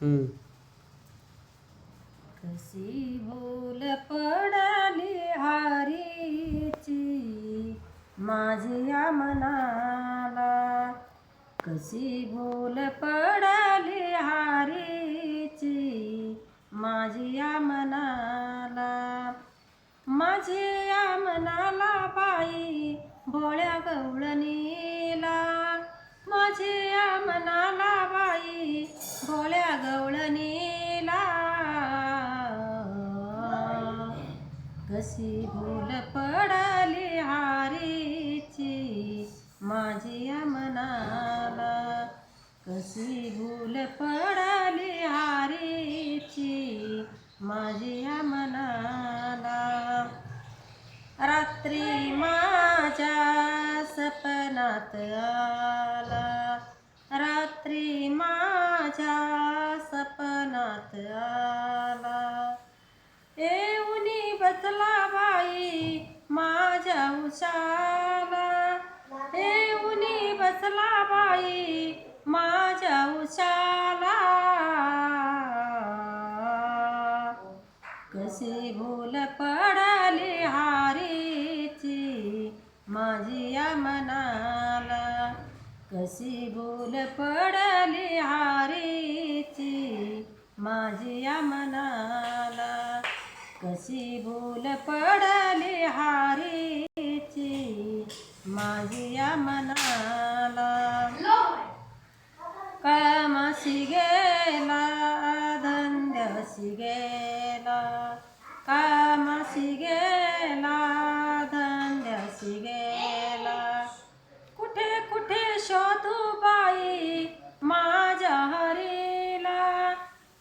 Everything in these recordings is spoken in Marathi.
हम्म. कशी भूल पडाली हारीची माझ्या मनाला, कशी भूल पडाली हारीची माझ्या मनाला, माझ्या मनाला बाई भोळ्या गवळणीला, माझ्या मनाला बाई भोळ्या गवळणीला, कशी भूल पडाली हारीची माझ्या मनाला, कशी भूल पडाली हारीची माझ्या मनाला, रात्री माझ्या सपनात आला, रात्री माझ्या सपनात आला, येऊनी बसला बाई माझ्या उशाला, येऊनी बसला बाई माझ्या उशाला, कशी भूल पडाली हारीची माझ्या मनाला, कशी भूल पडाली हारीची माझ्या मनाला, कशी भूल पडाली हारीची माझ्या मनाला, कामाशी गेला धंद्याशी गेला, कामाशी गेला धंद्याशी गेला, कुठे कुठे शोधू बाई माझ्या हरीला,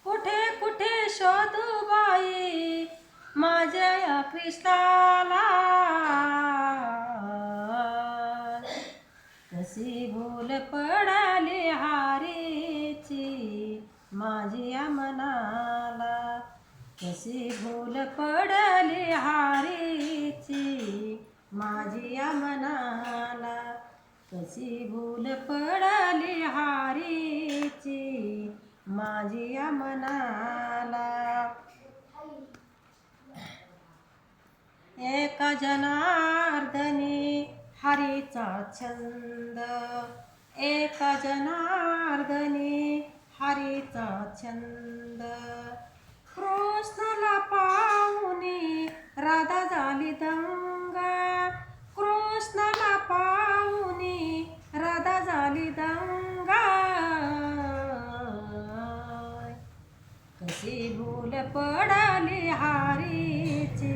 कुठे कुठे शोधू बाई माझ्या या कृष्णाला, कशी भूल पडाली हारीची माझ्या मनाला, कशी भूल पडाली हारीची माझ्या मनाला, कशी भूल पडाली हारीची माझ्या मनाला, एका जनार्दनी हरीचा छंद, एका जनार्दनी हरीचा छंद, कृष्णाला पाहुनी राधा झाली दंगा, कृष्णाला पाहुनी राधा झाली दंगा, कशी भूल पडाली हारीची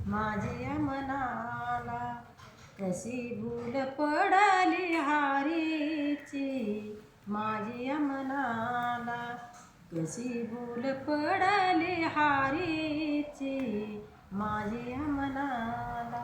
माझ्या मनाला, कशी भूल पडाली हारीची माझ्या मनाला, कशी भूल पडाली हारीची माझ्या मनाला.